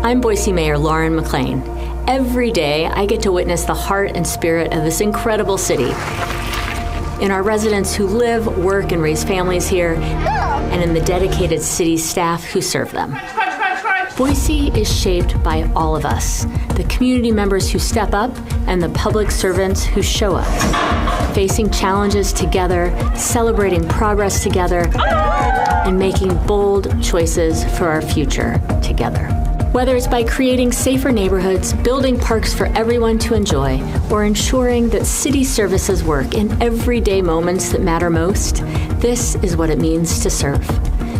I'm Boise Mayor Lauren McLean. Every day, I get to witness the heart and spirit of this incredible city. In our residents who live, work, and raise families here, and in the dedicated city staff who serve them. Boise is shaped by all of us, the community members who step up and the public servants who show up, facing challenges together, celebrating progress together, and making bold choices for our future together. Whether it's by creating safer neighborhoods, building parks for everyone to enjoy, or ensuring that city services work in everyday moments that matter most, this is what it means to serve.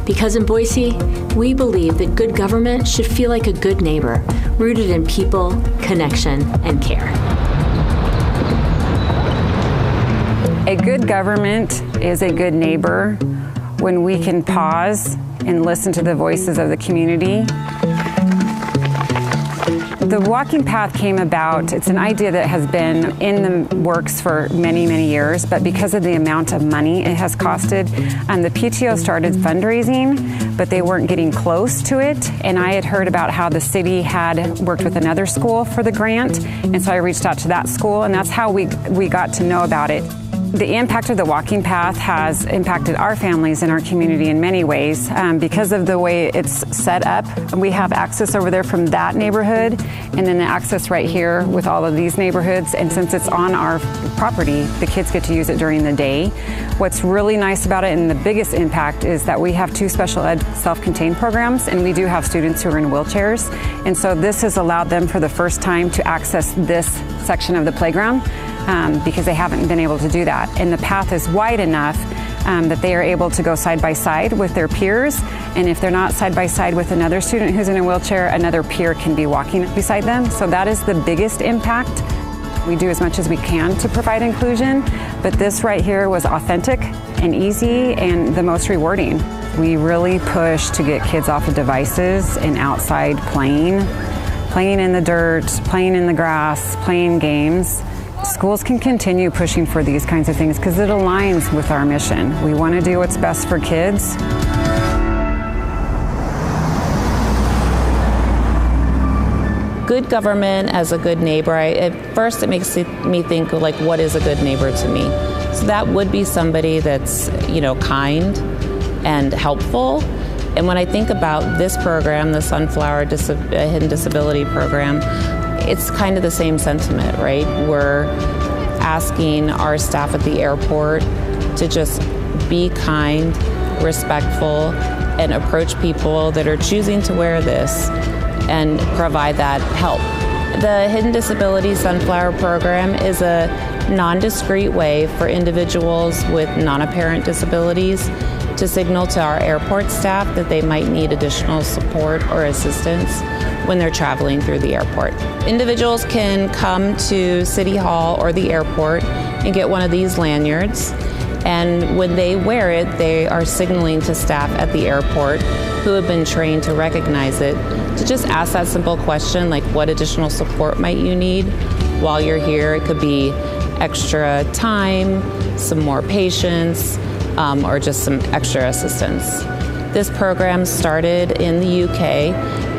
Because in Boise, we believe that good government should feel like a good neighbor, rooted in people, connection, and care. A good government is a good neighbor when we can pause and listen to the voices of the community. The walking path came about, it's an idea that has been in the works for many, many years, but because of the amount of money it has costed, the PTO started fundraising, but they weren't getting close to it. And I had heard about how the city had worked with another school for the grant, and so I reached out to that school, and that's how we got to know about it. The impact of the walking path has impacted our families in our community in many ways. Because of the way it's set up, we have access over there from that neighborhood and then the access right here with all of these neighborhoods. And since it's on our property, the kids get to use it during the day. What's really nice about it and the biggest impact is that we have 2 special ed self-contained programs, and we do have students who are in wheelchairs. And so this has allowed them for the first time to access this section of the playground. Because they haven't been able to do that. And the path is wide enough that they are able to go side by side with their peers. And if they're not side by side with another student who's in a wheelchair, another peer can be walking beside them. So that is the biggest impact. We do as much as we can to provide inclusion, but this right here was authentic and easy and the most rewarding. We really push to get kids off of devices and outside playing in the dirt, playing in the grass, playing games. Schools can continue pushing for these kinds of things because it aligns with our mission. We want to do what's best for kids. Good government as a good neighbor, at first it makes me think of like, what is a good neighbor to me? So that would be somebody that's, kind and helpful. And when I think about this program, the Sunflower Hidden Disability Program, it's kind of the same sentiment, right? We're asking our staff at the airport to just be kind, respectful, and approach people that are choosing to wear this and provide that help. The Hidden Disability Sunflower Program is a non-discrete way for individuals with non-apparent disabilities to signal to our airport staff that they might need additional support or assistance when they're traveling through the airport. Individuals can come to City Hall or the airport and get one of these lanyards, and when they wear it, they are signaling to staff at the airport who have been trained to recognize it, to just ask that simple question, like, what additional support might you need while you're here? It could be extra time, some more patience, or just some extra assistance. This program started in the UK,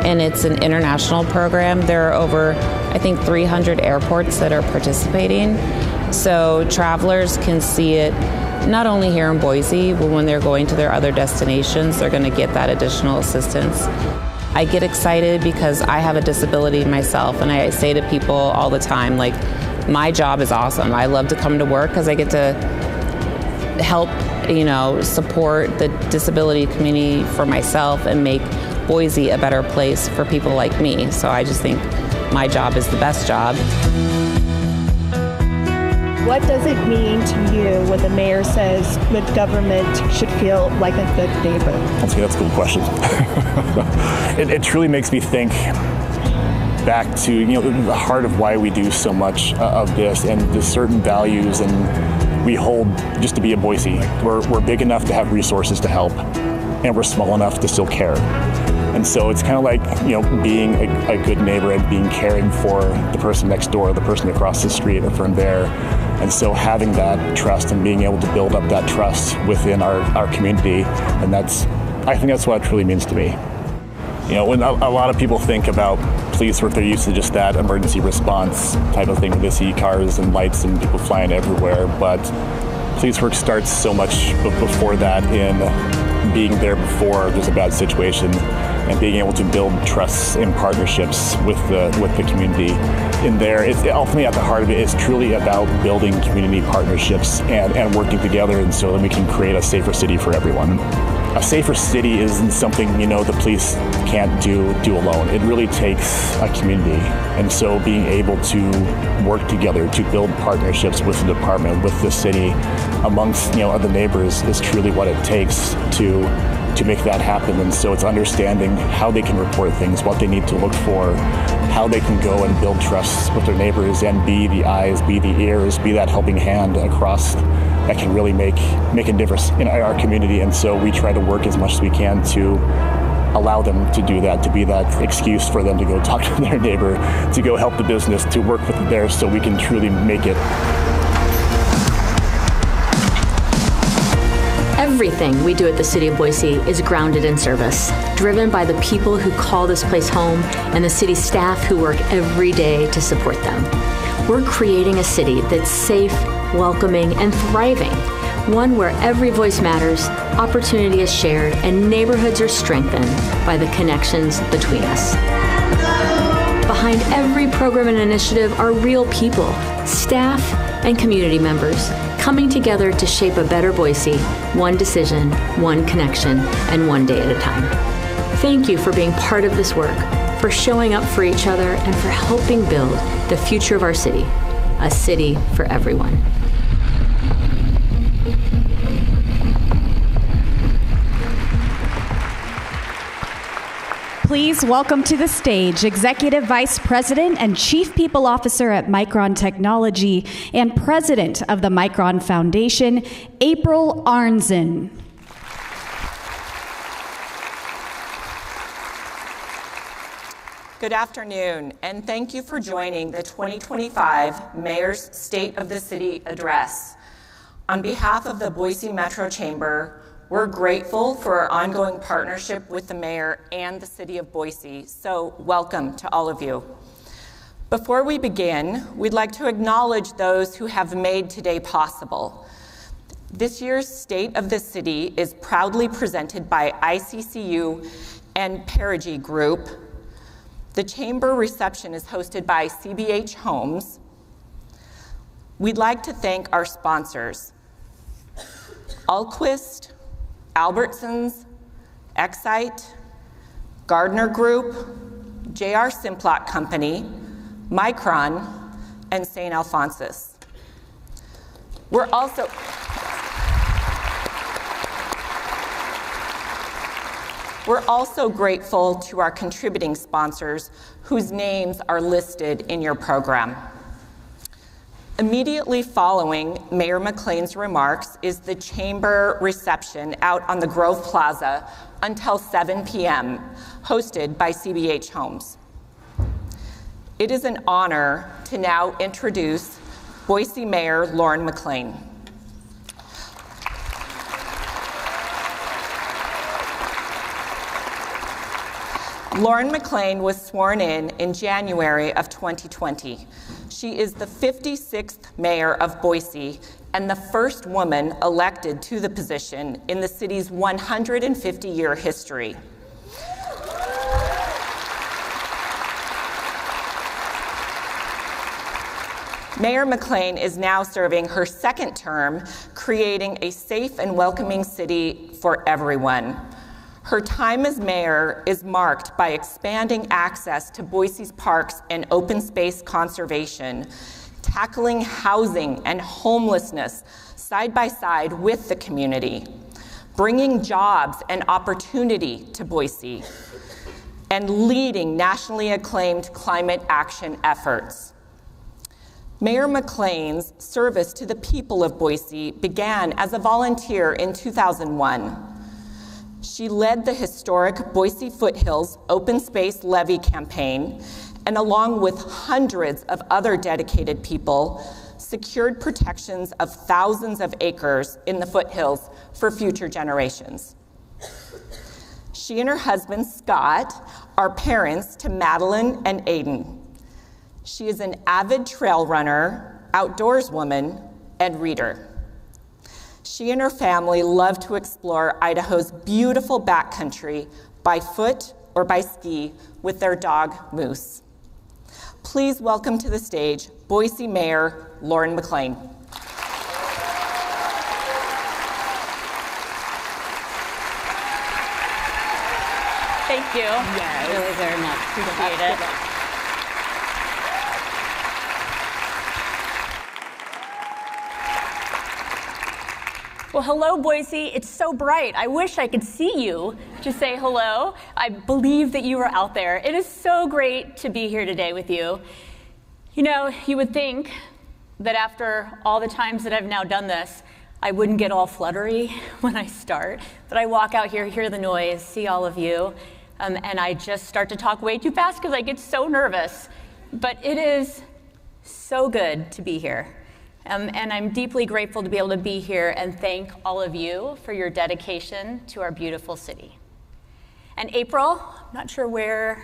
and it's an international program. There are over, I think, 300 airports that are participating. So travelers can see it not only here in Boise, but when they're going to their other destinations, they're going to get that additional assistance. I get excited because I have a disability myself, and I say to people all the time, like, my job is awesome. I love to come to work because I get to help, support the disability community for myself and make Boise a better place for people like me. So I just think my job is the best job. What does it mean to you when the mayor says good government should feel like a good neighbor? That's a good question. It truly makes me think back to the heart of why we do so much of this, and the certain values and we hold just to be a Boise. We're big enough to have resources to help, and we're small enough to still care. And so it's kind of like, being a good neighbor and being caring for the person next door, the person across the street or from there. And so having that trust and being able to build up that trust within our community, and I think that's what it truly means to me. You know, when a lot of people think about police work, they're used to just that emergency response type of thing. They see cars and lights and people flying everywhere, but police work starts so much before that in being there before there's a bad situation and being able to build trusts and partnerships with the community in there. It's ultimately at the heart of it is truly about building community partnerships and working together, and so that we can create a safer city for everyone. A safer city isn't something, you know, the police can't do alone. It really takes a community, and so being able to work together to build partnerships with the department, with the city, amongst, you know, other neighbors is truly what it takes to make that happen. And so it's understanding how they can report things, what they need to look for, how they can go and build trust with their neighbors and be the eyes, be the ears, be that helping hand across that can really make a difference in our community. And so we try to work as much as we can to allow them to do that, to be that excuse for them to go talk to their neighbor, to go help the business, to work with theirs, so we can truly make it. Everything we do at the City of Boise is grounded in service, driven by the people who call this place home and the city staff who work every day to support them. We're creating a city that's safe, welcoming, and thriving, one where every voice matters, opportunity is shared, and neighborhoods are strengthened by the connections between us. Behind every program and initiative are real people, staff, and community members coming together to shape a better Boise, one decision, one connection, and one day at a time. Thank you for being part of this work, for showing up for each other, and for helping build the future of our city, a city for everyone. Please welcome to the stage Executive Vice President and Chief People Officer at Micron Technology and President of the Micron Foundation, April Arnzen. Good afternoon, and thank you for joining the 2025 Mayor's State of the City Address. On behalf of the Boise Metro Chamber, we're grateful for our ongoing partnership with the Mayor and the City of Boise, so welcome to all of you. Before we begin, we'd like to acknowledge those who have made today possible. This year's State of the City is proudly presented by ICCU and Perigee Group. The Chamber reception is hosted by CBH Homes. We'd like to thank our sponsors, Alquist, Albertsons, Excite, Gardner Group, J.R. Simplot Company, Micron, and St. Alphonsus. We're also grateful to our contributing sponsors whose names are listed in your program. Immediately following Mayor McLean's remarks is the Chamber reception out on the Grove Plaza until 7 p.m., hosted by CBH Homes. It is an honor to now introduce Boise Mayor Lauren McLean. Lauren McLean was sworn in January of 2020. She is the 56th mayor of Boise and the first woman elected to the position in the city's 150-year history. Mayor McLean is now serving her second term, creating a safe and welcoming city for everyone. Her time as mayor is marked by expanding access to Boise's parks and open space conservation, tackling housing and homelessness side by side with the community, bringing jobs and opportunity to Boise, and leading nationally acclaimed climate action efforts. Mayor McLean's service to the people of Boise began as a volunteer in 2001. She led the historic Boise Foothills Open Space Levy campaign, and along with hundreds of other dedicated people, secured protections of thousands of acres in the foothills for future generations. She and her husband, Scott, are parents to Madeline and Aiden. She is an avid trail runner, outdoors woman, and reader. She and her family love to explore Idaho's beautiful backcountry by foot or by ski with their dog, Moose. Please welcome to the stage Boise Mayor Lauren McLean. Thank you. Yes. Really very much. Appreciate it. Well, hello, Boise. It's so bright. I wish I could see you to say hello. I believe that you are out there. It is so great to be here today with you. You know, you would think that after all the times that I've now done this, I wouldn't get all fluttery when I start, but I walk out here, hear the noise, see all of you, and I just start to talk way too fast because I get so nervous. But it is so good to be here. And I'm deeply grateful to be able to be here and thank all of you for your dedication to our beautiful city. And April, I'm not sure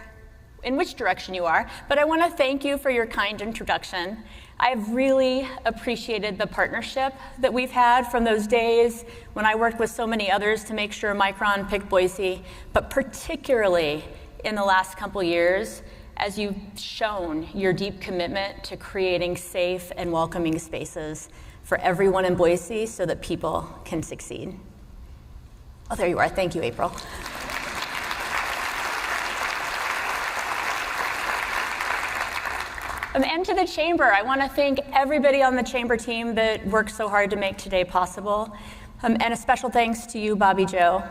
in which direction you are, but I want to thank you for your kind introduction. I've really appreciated the partnership that we've had from those days when I worked with so many others to make sure Micron picked Boise, but particularly in the last couple years, as you've shown your deep commitment to creating safe and welcoming spaces for everyone in Boise so that people can succeed. Oh, there you are. Thank you, April. And to the Chamber, I want to thank everybody on the Chamber team that worked so hard to make today possible. And a special thanks to you, Bobby Joe.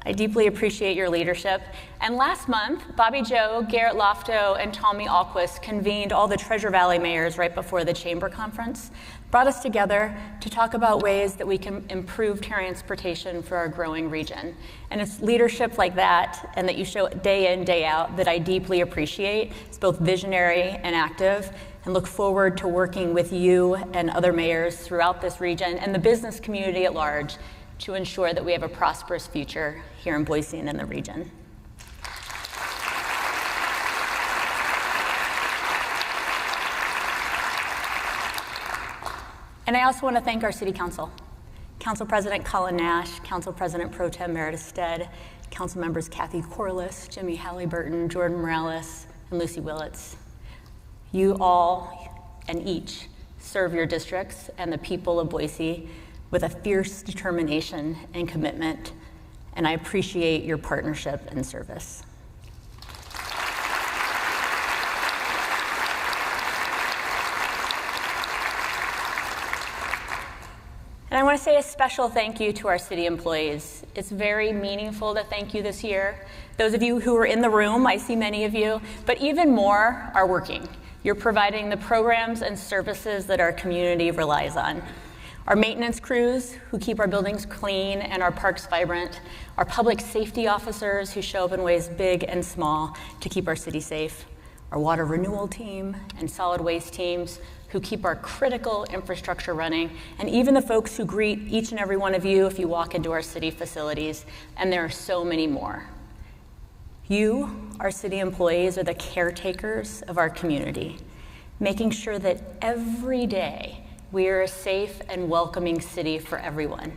I deeply appreciate your leadership. And last month, Bobby Joe, Garrett Lofto, and Tommy Alquist convened all the Treasure Valley mayors right before the Chamber conference, brought us together to talk about ways that we can improve transportation for our growing region. And it's leadership like that, and that you show day in, day out, that I deeply appreciate. It's both visionary and active, and look forward to working with you and other mayors throughout this region and the business community at large to ensure that we have a prosperous future here in Boise and in the region. And I also want to thank our City Council. Council President Colin Nash, Council President Pro Tem Meredith Stead, Council members Kathy Corliss, Jimmy Halliburton, Jordan Morales, and Lucy Willits. You all and each serve your districts and the people of Boise with a fierce determination and commitment, and I appreciate your partnership and service. And I want to say a special thank you to our city employees. It's very meaningful to thank you this year. Those of you who are in the room, I see many of you, but even more are working. You're providing the programs and services that our community relies on. Our maintenance crews who keep our buildings clean and our parks vibrant, our public safety officers who show up in ways big and small to keep our city safe, our water renewal team and solid waste teams who keep our critical infrastructure running, and even the folks who greet each and every one of you if you walk into our city facilities, and there are so many more. You, our city employees, are the caretakers of our community, making sure that every day we are a safe and welcoming city for everyone.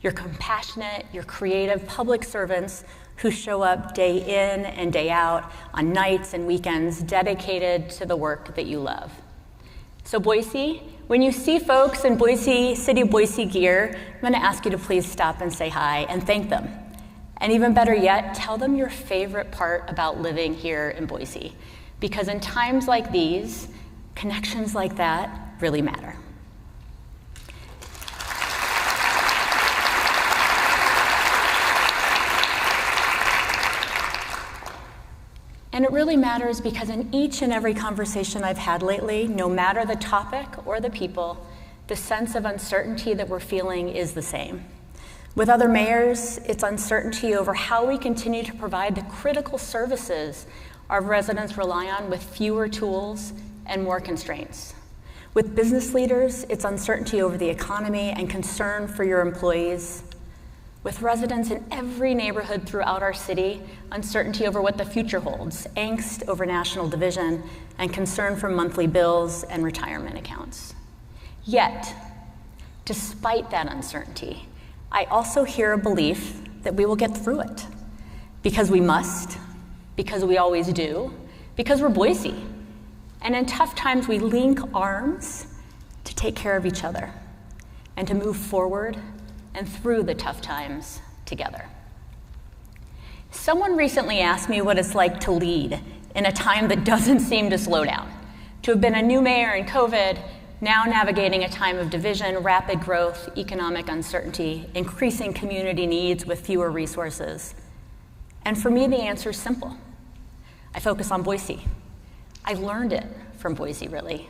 You're compassionate, you're creative public servants who show up day in and day out on nights and weekends dedicated to the work that you love. So Boise, when you see folks in Boise, City of Boise gear, I'm going to ask you to please stop and say hi and thank them. And even better yet, tell them your favorite part about living here in Boise. Because in times like these, connections like that really matter. And it really matters because in each and every conversation I've had lately, no matter the topic or the people, the sense of uncertainty that we're feeling is the same. With other mayors, it's uncertainty over how we continue to provide the critical services our residents rely on with fewer tools and more constraints. With business leaders, it's uncertainty over the economy and concern for your employees. with residents in every neighborhood throughout our city, uncertainty over what the future holds, angst over national division, and concern for monthly bills and retirement accounts. Yet, despite that uncertainty, I also hear a belief that we will get through it, because we must, because we always do, because we're Boise. And in tough times, we link arms to take care of each other and to move forward and through the tough times together. Someone recently asked me what it's like to lead in a time that doesn't seem to slow down, to have been a new mayor in COVID, now navigating a time of division, rapid growth, economic uncertainty, increasing community needs with fewer resources. And for me, the answer is simple. I focus on Boise. I learned it from Boise, really.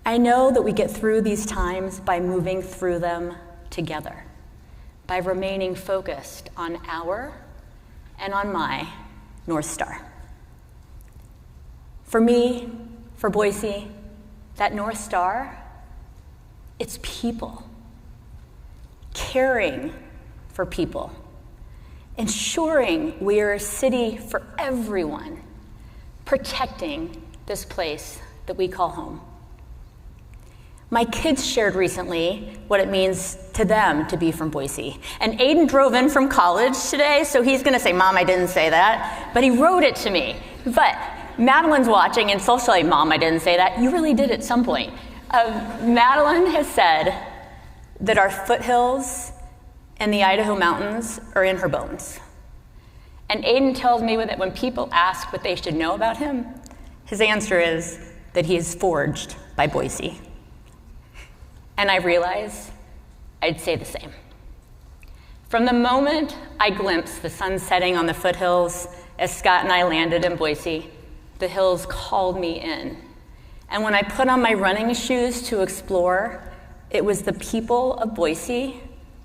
I know that we get through these times by moving through them together, by remaining focused on our and on my North Star. For me, for Boise, that North Star, it's people. Caring for people. Ensuring we are a city for everyone. Protecting this place that we call home. My kids shared recently what it means to them to be from Boise. And Aiden drove in from college today, so he's gonna say, Mom, I didn't say that. But he wrote it to me. But Madeline's watching, and so she'll say, Mom, I didn't say that. You really did at some point. Madeline has said that our foothills and the Idaho mountains are in her bones. And Aiden tells me that when people ask what they should know about him, his answer is that he is forged by Boise. And I realize I'd say the same. From the moment I glimpsed the sun setting on the foothills as Scott and I landed in Boise, the hills called me in. And when I put on my running shoes to explore, it was the people of Boise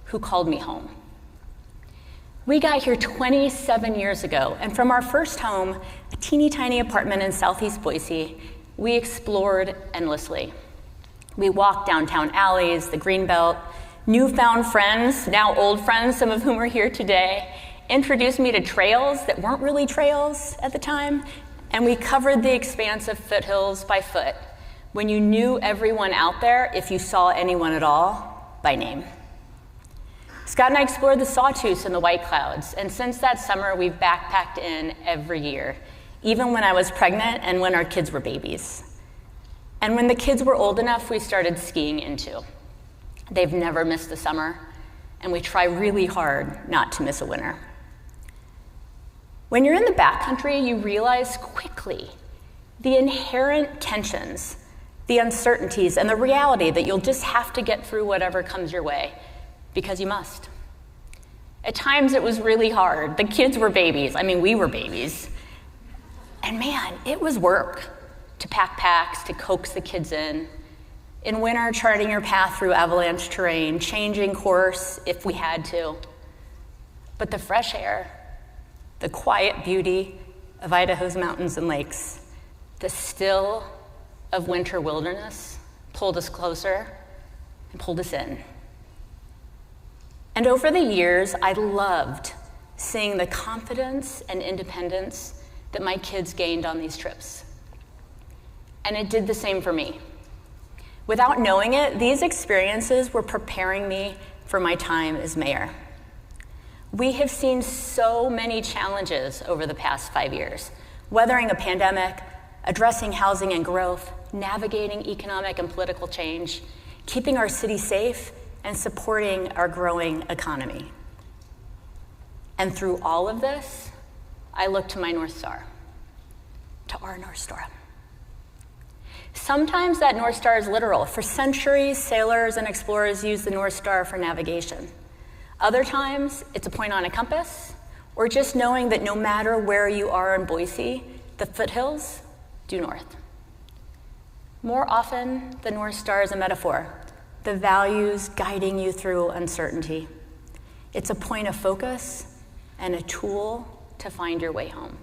who called me home. We got here 27 years ago, and from our first home, a teeny tiny apartment in Southeast Boise, we explored endlessly. We walked downtown alleys, the Greenbelt, newfound friends, now old friends, some of whom are here today, introduced me to trails that weren't really trails at the time, and we covered the expanse of foothills by foot, when you knew everyone out there, if you saw anyone at all, by name. Scott and I explored the Sawtooth and the White Clouds, and since that summer, we've backpacked in every year, even when I was pregnant and when our kids were babies. And when the kids were old enough, we started skiing in too. They've never missed a summer, and we try really hard not to miss a winter. When you're in the backcountry, you realize quickly the inherent tensions, the uncertainties, and the reality that you'll just have to get through whatever comes your way, because you must. At times it was really hard. The kids were babies. I mean, we were babies. And man, it was work to pack packs, to coax the kids in. In winter, charting your path through avalanche terrain, changing course if we had to. But the fresh air, the quiet beauty of Idaho's mountains and lakes, the still of winter wilderness pulled us closer and pulled us in. And over the years, I loved seeing the confidence and independence that my kids gained on these trips. And it did the same for me. Without knowing it, these experiences were preparing me for my time as mayor. We have seen so many challenges over the past 5 years, weathering a pandemic, addressing housing and growth, navigating economic and political change, keeping our city safe, and supporting our growing economy. And through all of this, I look to my North Star, to our North Star. Sometimes that North Star is literal. For centuries, sailors and explorers used the North Star for navigation. Other times, it's a point on a compass, or just knowing that no matter where you are in Boise, the foothills due north. More often, the North Star is a metaphor, the values guiding you through uncertainty. It's a point of focus and a tool to find your way home.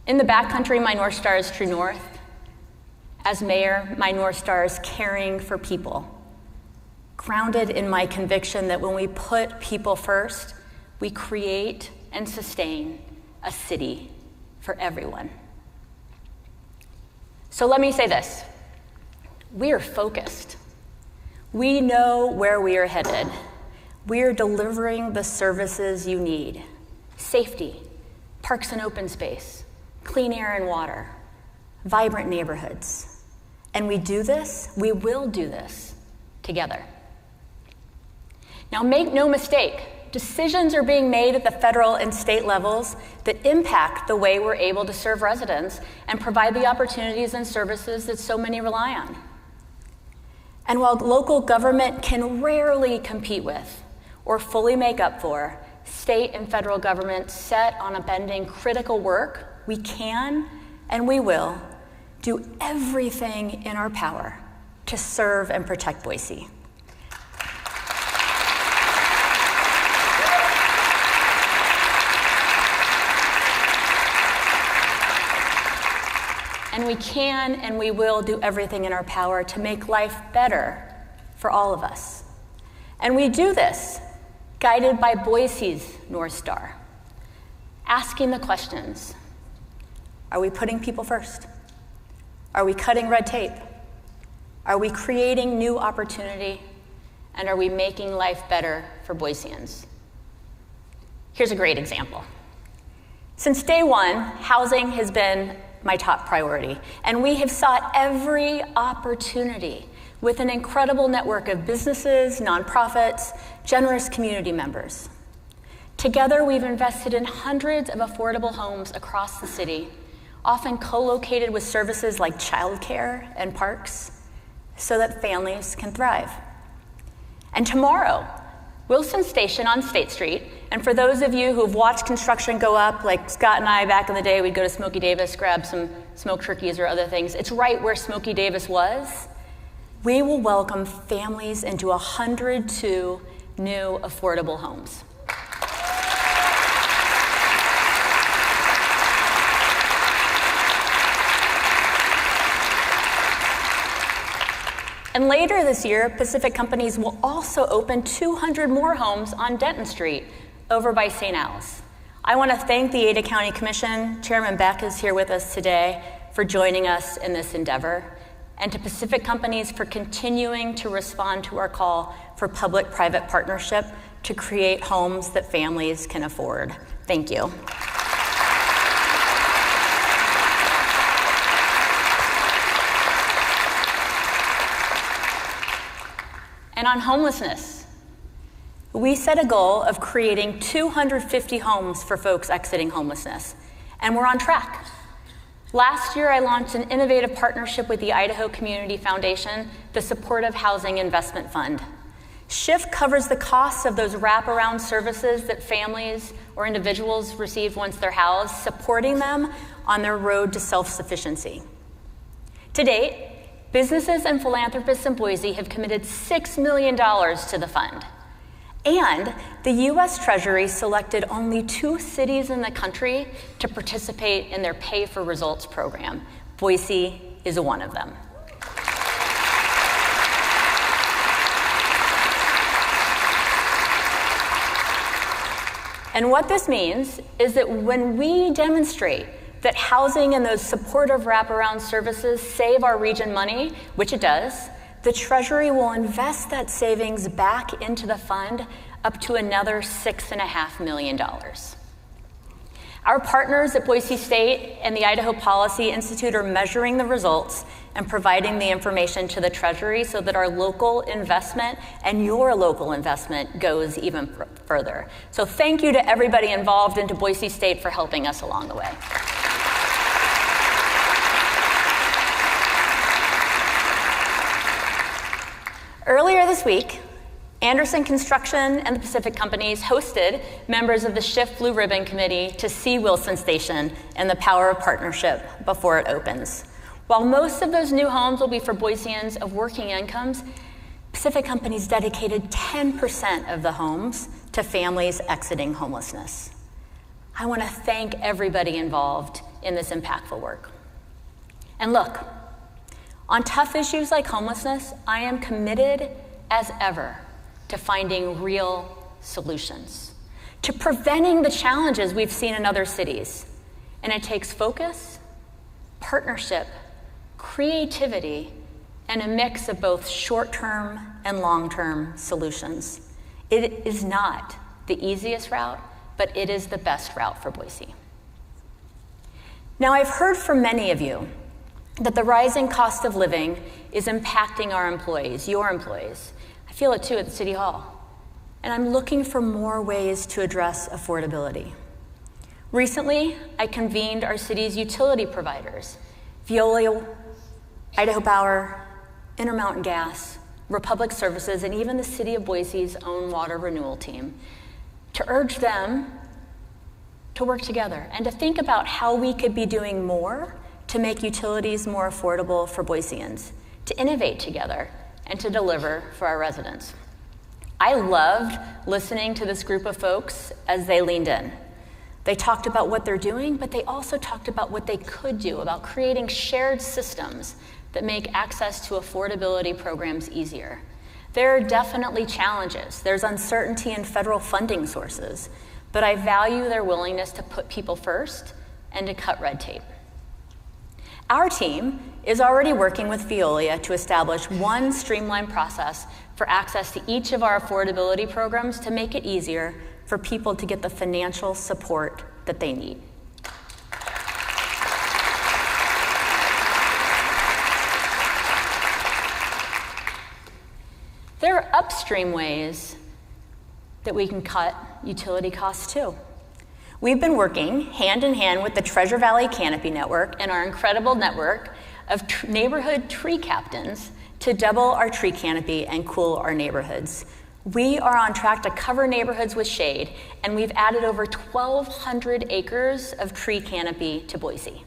In the backcountry, my North Star is true north. As mayor, my North Star is caring for people. grounded in my conviction that when we put people first, we create and sustain a city for everyone. So let me say this. We are focused. We know where we are headed. We are delivering the services you need: safety, parks and open space, clean air and water, vibrant neighborhoods. And we will do this together. Now, make no mistake, decisions are being made at the federal and state levels that impact the way we're able to serve residents and provide the opportunities and services that so many rely on. And while local government can rarely compete with or fully make up for state and federal government set on upending critical work, we can and we will do everything in our power to serve and protect Boise. And we can and we will do everything in our power to make life better for all of us. And we do this guided by Boise's North Star, asking the questions: are we putting people first? Are we cutting red tape? Are we creating new opportunity? And are we making life better for Boiseans? Here's a great example. Since day one, housing has been my top priority, and we have sought every opportunity with an incredible network of businesses, nonprofits, generous community members. Together, we've invested in hundreds of affordable homes across the city, often co-located with services like childcare and parks, so that families can thrive. And tomorrow, Wilson Station on State Street, and for those of you who've watched construction go up, like Scott and I back in the day, we'd go to Smokey Davis, grab some smoked turkeys or other things. It's right where Smokey Davis was. We will welcome families into 102 new affordable homes. And later this year, Pacific Companies will also open 200 more homes on Denton Street over by St. Al's. I want to thank the Ada County Commission, Chairman Beck is here with us today, for joining us in this endeavor, and to Pacific Companies for continuing to respond to our call for public-private partnership to create homes that families can afford. Thank you. And on homelessness, we set a goal of creating 250 homes for folks exiting homelessness, and we're on track. Last year, I launched an innovative partnership with the Idaho Community Foundation, the Supportive Housing Investment Fund. SHIFT covers the costs of those wraparound services that families or individuals receive once they're housed, supporting them on their road to self-sufficiency. To date, businesses and philanthropists in Boise have committed $6 million to the fund. And the U.S. Treasury selected only 2 cities in the country to participate in their Pay for Results program. Boise is one of them. And what this means is that when we demonstrate that housing and those supportive wraparound services save our region money, which it does, the Treasury will invest that savings back into the fund up to another $6.5 million. Our partners at Boise State and the Idaho Policy Institute are measuring the results and providing the information to the Treasury so that our local investment and your local investment goes even further. So thank you to everybody involved and to Boise State for helping us along the way. Earlier this week, Anderson Construction and the Pacific Companies hosted members of the SHIFT Blue Ribbon Committee to see Wilson Station and the power of partnership before it opens. While most of those new homes will be for Boiseans of working incomes, Pacific Companies dedicated 10% of the homes to families exiting homelessness. I want to thank everybody involved in this impactful work. And look, on tough issues like homelessness, I am committed as ever to finding real solutions, to preventing the challenges we've seen in other cities. And it takes focus, partnership, creativity, and a mix of both short-term and long-term solutions. It is not the easiest route, but it is the best route for Boise. Now, I've heard from many of you that the rising cost of living is impacting our employees, your employees. I feel it too at City Hall. And I'm looking for more ways to address affordability. Recently, I convened our city's utility providers, Veolia, Idaho Power, Intermountain Gas, Republic Services, and even the City of Boise's own water renewal team, to urge them to work together and to think about how we could be doing more to make utilities more affordable for Boiseans, to innovate together, and to deliver for our residents. I loved listening to this group of folks as they leaned in. They talked about what they're doing, but they also talked about what they could do, about creating shared systems that make access to affordability programs easier. There are definitely challenges. There's uncertainty in federal funding sources, but I value their willingness to put people first and to cut red tape. Our team is already working with Veolia to establish one streamlined process for access to each of our affordability programs to make it easier for people to get the financial support that they need. There are upstream ways that we can cut utility costs too. We've been working hand in hand with the Treasure Valley Canopy Network and our incredible network of neighborhood tree captains to double our tree canopy and cool our neighborhoods. We are on track to cover neighborhoods with shade, and we've added over 1,200 acres of tree canopy to Boise.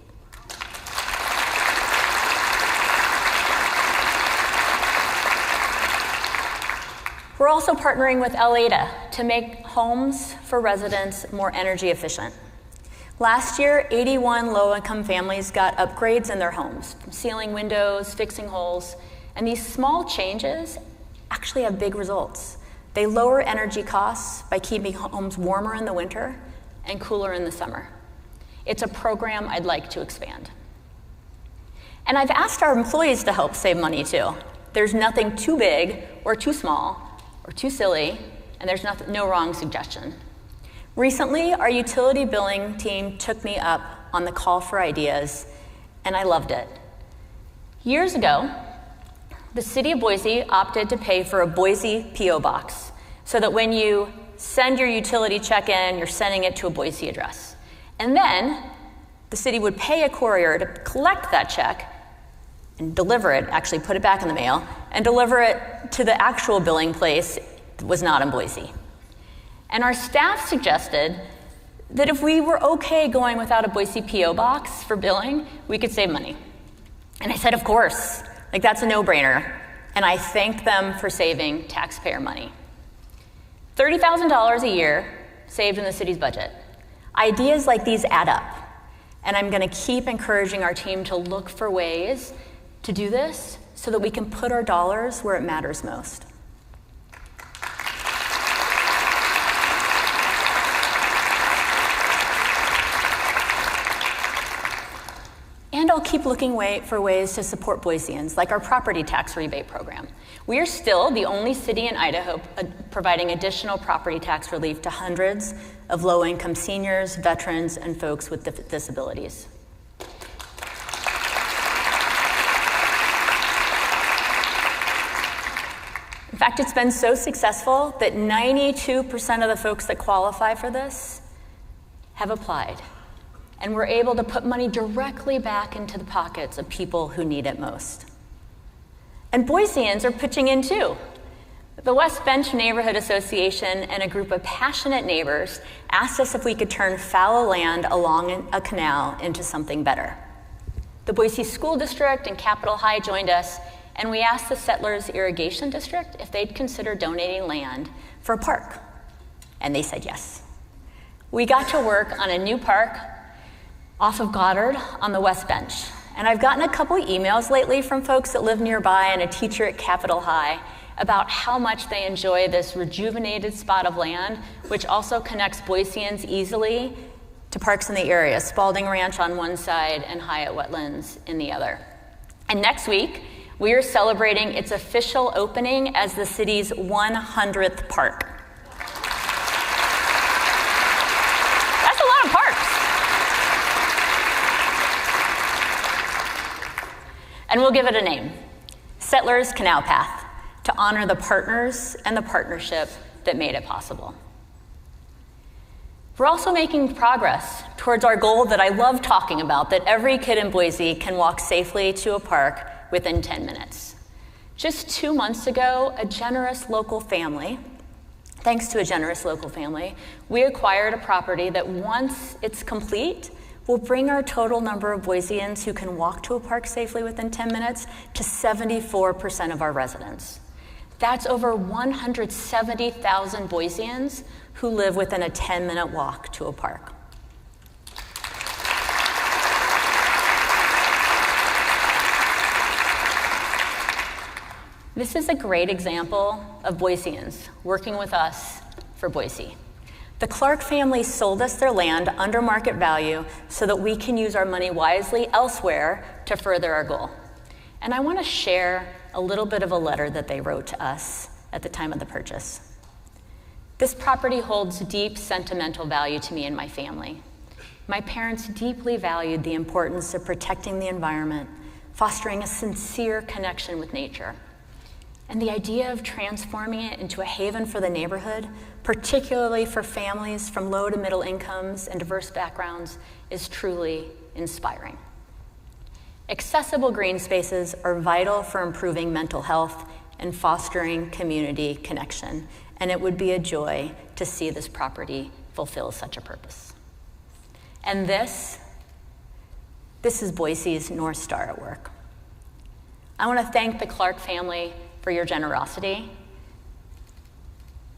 We're also partnering with LADA to make homes for residents more energy efficient. Last year, 81 low-income families got upgrades in their homes, sealing windows, fixing holes, and these small changes actually have big results. They lower energy costs by keeping homes warmer in the winter and cooler in the summer. It's a program I'd like to expand. And I've asked our employees to help save money too. There's nothing too big or too small or too silly, and there's no wrong suggestion. Recently, our utility billing team took me up on the call for ideas, and I loved it. Years ago, the City of Boise opted to pay for a Boise P.O. box so that when you send your utility check in, you're sending it to a Boise address. And then the city would pay a courier to collect that check and deliver it, actually put it back in the mail, and deliver it to the actual billing place that was not in Boise. And our staff suggested that if we were okay going without a Boise P.O. box for billing, we could save money. And I said, of course, like that's a no-brainer. And I thanked them for saving taxpayer money. $30,000 a year saved in the city's budget. Ideas like these add up. And I'm gonna keep encouraging our team to look for ways to do this so that we can put our dollars where it matters most. And I'll keep looking for ways to support Boiseans, like our property tax rebate program. We are still the only city in Idaho providing additional property tax relief to hundreds of low-income seniors, veterans, and folks with disabilities. In fact, it's been so successful that 92% of the folks that qualify for this have applied. And we're able to put money directly back into the pockets of people who need it most. And Boiseans are pitching in too. The West Bench Neighborhood Association and a group of passionate neighbors asked us if we could turn fallow land along a canal into something better. The Boise School District and Capitol High joined us, and we asked the Settlers Irrigation District if they'd consider donating land for a park. And they said yes. We got to work on a new park off of Goddard on the West Bench. And I've gotten a couple emails lately from folks that live nearby and a teacher at Capitol High about how much they enjoy this rejuvenated spot of land, which also connects Boiseans easily to parks in the area, Spalding Ranch on one side and Hyatt Wetlands in the other. And next week, we are celebrating its official opening as the city's 100th park. That's a lot of parks. And we'll give it a name, Settlers Canal Path, to honor the partners and the partnership that made it possible. We're also making progress towards our goal that I love talking about, that every kid in Boise can walk safely to a park within 10 minutes. Just 2 months ago, thanks to a generous local family, we acquired a property that once it's complete, will bring our total number of Boiseans who can walk to a park safely within 10 minutes to 74% of our residents. That's over 170,000 Boiseans who live within a 10-minute walk to a park. This is a great example of Boiseans working with us for Boise. The Clark family sold us their land under market value so that we can use our money wisely elsewhere to further our goal. And I want to share a little bit of a letter that they wrote to us at the time of the purchase. This property holds deep sentimental value to me and my family. My parents deeply valued the importance of protecting the environment, fostering a sincere connection with nature. And the idea of transforming it into a haven for the neighborhood, particularly for families from low to middle incomes and diverse backgrounds, is truly inspiring. Accessible green spaces are vital for improving mental health and fostering community connection, and it would be a joy to see this property fulfill such a purpose. And this is Boise's North Star at work. I want to thank the Clark family for your generosity.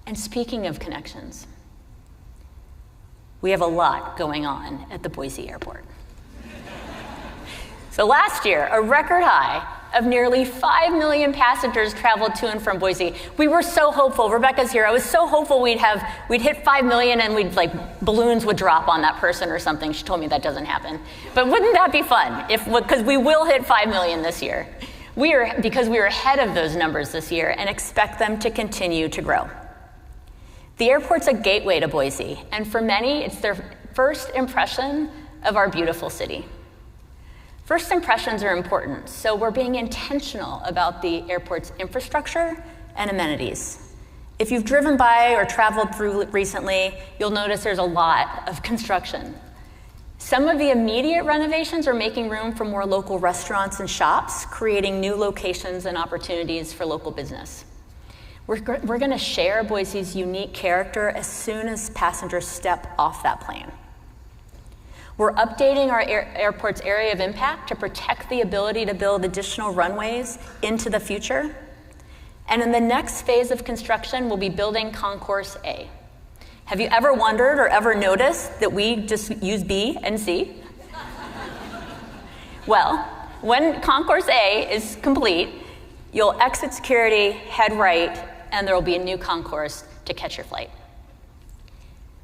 And speaking of connections, we have a lot going on at the Boise Airport. So last year, a record high of nearly 5 million passengers traveled to and from Boise. We were so hopeful. Rebecca's here. I was so hopeful we'd hit 5 million and balloons would drop on that person or something. She told me that doesn't happen. But wouldn't that be fun? Because we will hit 5 million this year. Because we are ahead of those numbers this year and expect them to continue to grow. The airport's a gateway to Boise, and for many, it's their first impression of our beautiful city. First impressions are important, so we're being intentional about the airport's infrastructure and amenities. If you've driven by or traveled through recently, you'll notice there's a lot of construction. Some of the immediate renovations are making room for more local restaurants and shops, creating new locations and opportunities for local business. We're going to share Boise's unique character as soon as passengers step off that plane. We're updating our airport's area of impact to protect the ability to build additional runways into the future. And in the next phase of construction, we'll be building Concourse A. Have you ever wondered or ever noticed that we just use B and C? Well, when Concourse A is complete, you'll exit security, head right, and there will be a new concourse to catch your flight.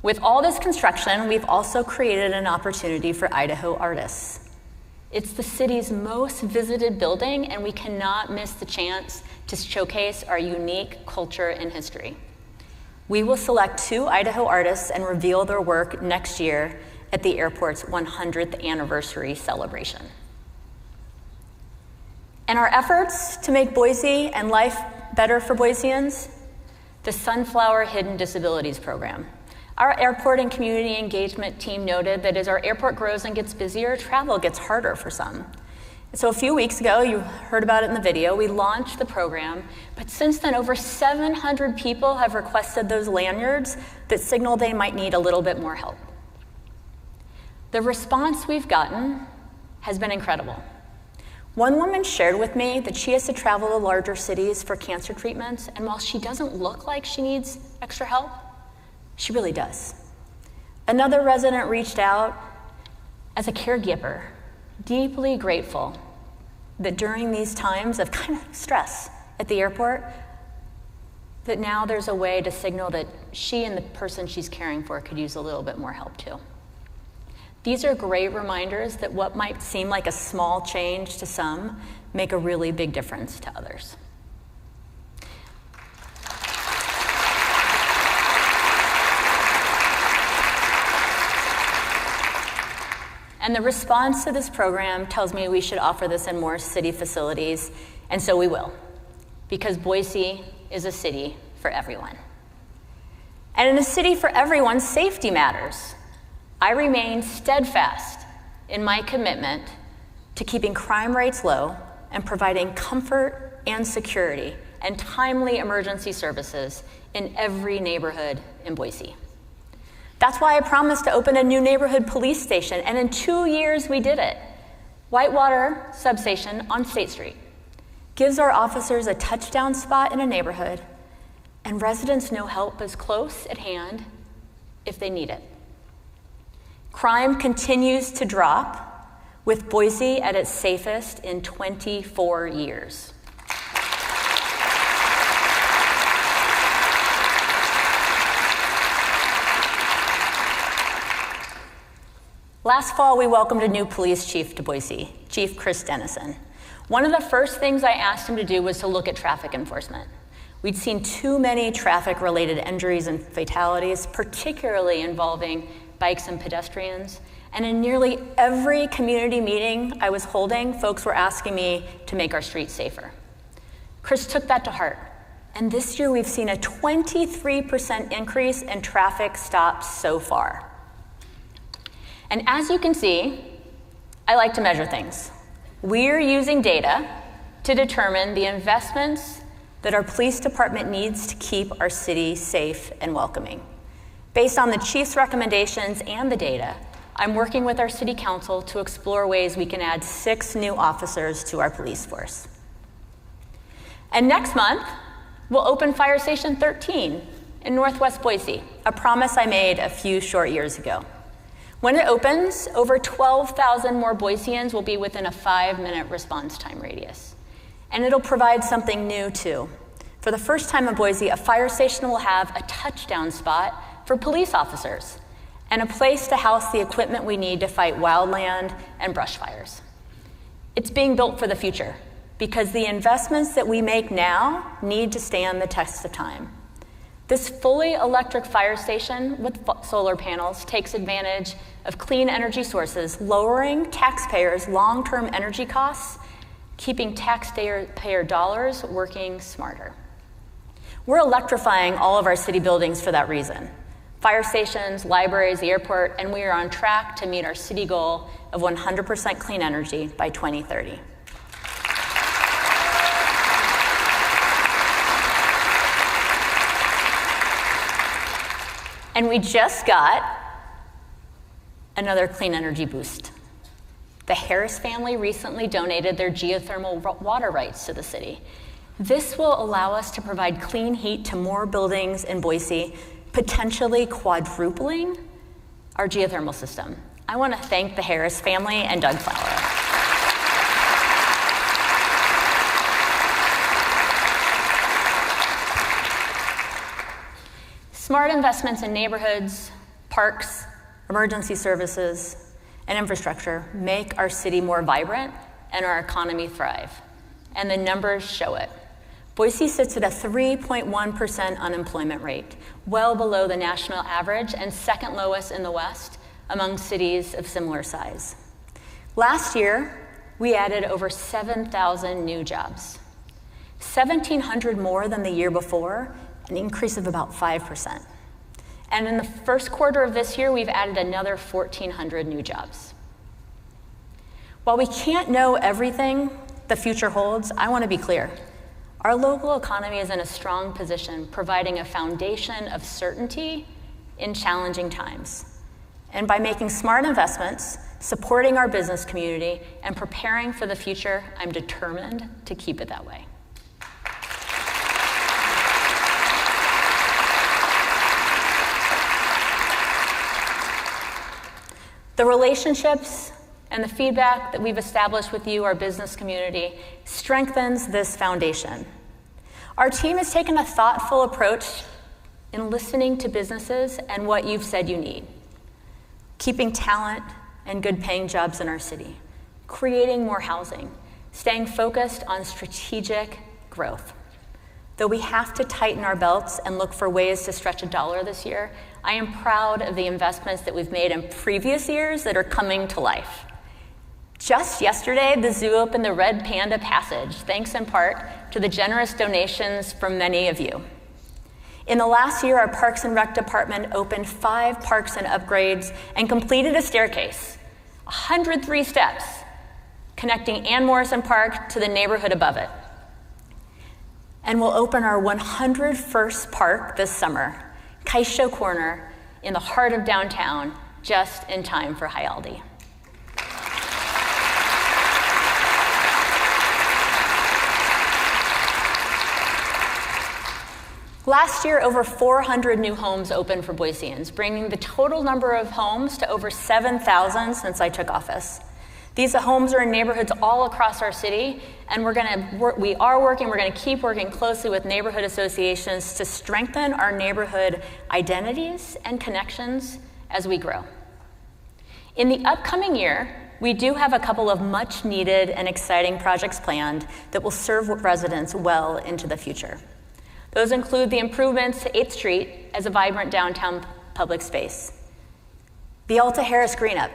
With all this construction, we've also created an opportunity for Idaho artists. It's the city's most visited building, and we cannot miss the chance to showcase our unique culture and history. We will select 2 Idaho artists and reveal their work next year at the airport's 100th anniversary celebration. And our efforts to make Boise and life better for Boiseans, the Sunflower Hidden Disabilities Program. Our airport and community engagement team noted that as our airport grows and gets busier, travel gets harder for some. So a few weeks ago, you heard about it in the video, we launched the program, but since then over 700 people have requested those lanyards that signal they might need a little bit more help. The response we've gotten has been incredible. One woman shared with me that she has to travel to larger cities for cancer treatments, and while she doesn't look like she needs extra help, she really does. Another resident reached out as a caregiver, deeply grateful that during these times of kind of stress at the airport, that now there's a way to signal that she and the person she's caring for could use a little bit more help too. These are great reminders that what might seem like a small change to some make a really big difference to others. And the response to this program tells me we should offer this in more city facilities, and so we will, because Boise is a city for everyone. And in a city for everyone, safety matters. I remain steadfast in my commitment to keeping crime rates low and providing comfort and security and timely emergency services in every neighborhood in Boise. That's why I promised to open a new neighborhood police station, and in 2 years we did it. Whitewater Substation on State Street gives our officers a touchdown spot in a neighborhood, and residents know help is close at hand if they need it. Crime continues to drop, with Boise at its safest in 24 years. Last fall, we welcomed a new police chief to Boise, Chief Chris Dennison. One of the first things I asked him to do was to look at traffic enforcement. We'd seen too many traffic-related injuries and fatalities, particularly involving bikes and pedestrians. And in nearly every community meeting I was holding, folks were asking me to make our streets safer. Chris took that to heart. And this year, we've seen a 23% increase in traffic stops so far. And as you can see, I like to measure things. We're using data to determine the investments that our police department needs to keep our city safe and welcoming. Based on the chief's recommendations and the data, I'm working with our city council to explore ways we can add 6 new officers to our police force. And next month, we'll open Fire Station 13 in Northwest Boise, a promise I made a few short years ago. When it opens, over 12,000 more Boiseans will be within a 5-minute response time radius. And it'll provide something new too. For the first time in Boise, a fire station will have a touchdown spot for police officers and a place to house the equipment we need to fight wildland and brush fires. It's being built for the future because the investments that we make now need to stand the test of time. This fully electric fire station with solar panels takes advantage of clean energy sources, lowering taxpayers' long-term energy costs, keeping taxpayer dollars working smarter. We're electrifying all of our city buildings for that reason. Fire stations, libraries, the airport, and we are on track to meet our city goal of 100% clean energy by 2030. And we just got another clean energy boost. The Harris family recently donated their geothermal water rights to the city. This will allow us to provide clean heat to more buildings in Boise, potentially quadrupling our geothermal system. I want to thank the Harris family and Doug Flower. Smart investments in neighborhoods, parks, emergency services, and infrastructure make our city more vibrant and our economy thrive. And the numbers show it. Boise sits at a 3.1% unemployment rate, well below the national average and second lowest in the West among cities of similar size. Last year, we added over 7,000 new jobs, 1,700 more than the year before, an increase of about 5%. And in the first quarter of this year, we've added another 1,400 new jobs. While we can't know everything the future holds, I want to be clear. Our local economy is in a strong position, providing a foundation of certainty in challenging times. And by making smart investments, supporting our business community, and preparing for the future, I'm determined to keep it that way. The relationships and the feedback that we've established with you, our business community, strengthens this foundation. Our team has taken a thoughtful approach in listening to businesses and what you've said you need, keeping talent and good paying jobs in our city, creating more housing, staying focused on strategic growth. Though we have to tighten our belts and look for ways to stretch a dollar this year, I am proud of the investments that we've made in previous years that are coming to life. Just yesterday, the zoo opened the Red Panda Passage, thanks in part to the generous donations from many of you. In the last year, our Parks and Rec department opened 5 parks and upgrades and completed a staircase, 103 steps, connecting Ann Morrison Park to the neighborhood above it. And we'll open our 101st park this summer, Kaisho Corner, in the heart of downtown, just in time for High Aldi. Last year, over 400 new homes opened for Boiseans, bringing the total number of homes to over 7,000 since I took office. These homes are in neighborhoods all across our city, and we're going to keep working closely with neighborhood associations to strengthen our neighborhood identities and connections as we grow. In the upcoming year, we do have a couple of much needed and exciting projects planned that will serve residents well into the future. Those include the improvements to 8th Street as a vibrant downtown public space, the Alta Harris Greenup,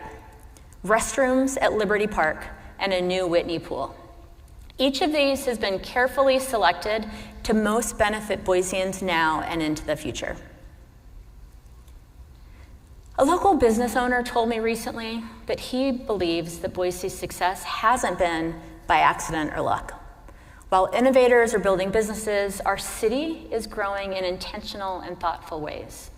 restrooms at Liberty Park, and a new Whitney pool. Each of these has been carefully selected to most benefit Boiseans now and into the future. A local business owner told me recently that he believes that Boise's success hasn't been by accident or luck. While innovators are building businesses, our city is growing in intentional and thoughtful ways.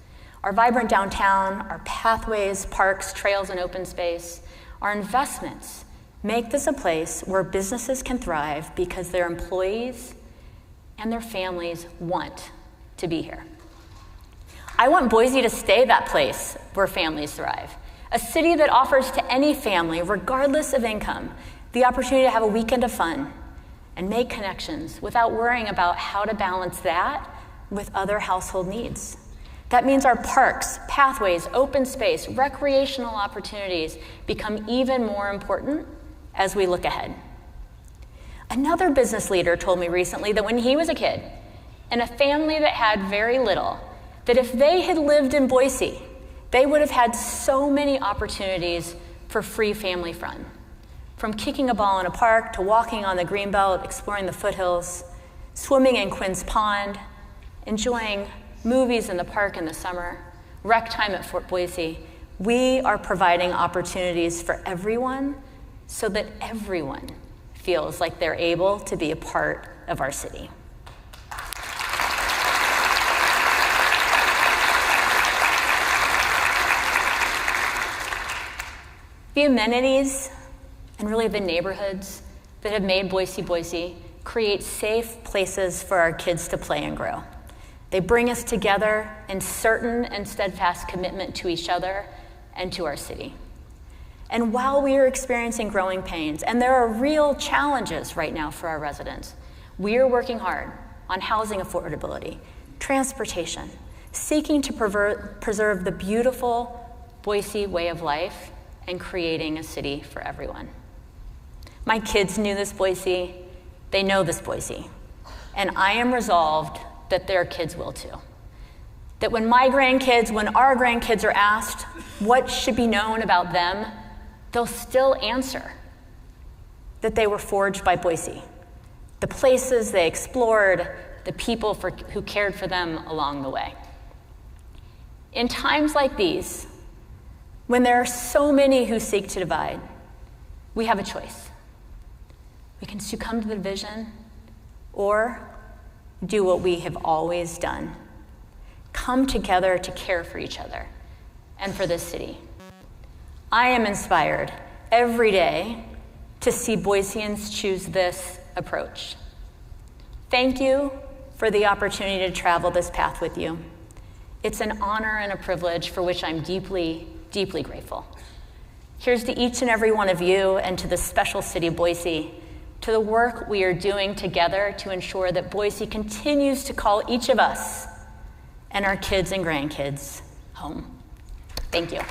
Our vibrant downtown, our pathways, parks, trails, and open space, our investments make this a place where businesses can thrive because their employees and their families want to be here. I want Boise to stay that place where families thrive, a city that offers to any family, regardless of income, the opportunity to have a weekend of fun and make connections without worrying about how to balance that with other household needs. That means our parks, pathways, open space, recreational opportunities become even more important as we look ahead. Another business leader told me recently that when he was a kid, in a family that had very little, that if they had lived in Boise, they would have had so many opportunities for free family fun. From kicking a ball in a park to walking on the Greenbelt, exploring the foothills, swimming in Quinn's Pond, enjoying movies in the park in the summer, rec time at Fort Boise, we are providing opportunities for everyone so that everyone feels like they're able to be a part of our city. The amenities and really the neighborhoods that have made Boise Boise create safe places for our kids to play and grow. They bring us together in certain and steadfast commitment to each other and to our city. And while we are experiencing growing pains, and there are real challenges right now for our residents, we are working hard on housing affordability, transportation, seeking to preserve the beautiful Boise way of life and creating a city for everyone. My kids knew this Boise, they know this Boise, and I am resolved that their kids will too. That when our grandkids are asked what should be known about them, they'll still answer that they were forged by Boise, the places they explored, the people who cared for them along the way. In times like these, when there are so many who seek to divide, we have a choice. We can succumb to the division or do what we have always done. Come together to care for each other and for this city. I am inspired every day to see Boiseans choose this approach. Thank you for the opportunity to travel this path with you. It's an honor and a privilege for which I'm deeply, deeply grateful. Here's to each and every one of you and to the special city of Boise. to the work we are doing together to ensure that Boise continues to call each of us and our kids and grandkids home. Thank you.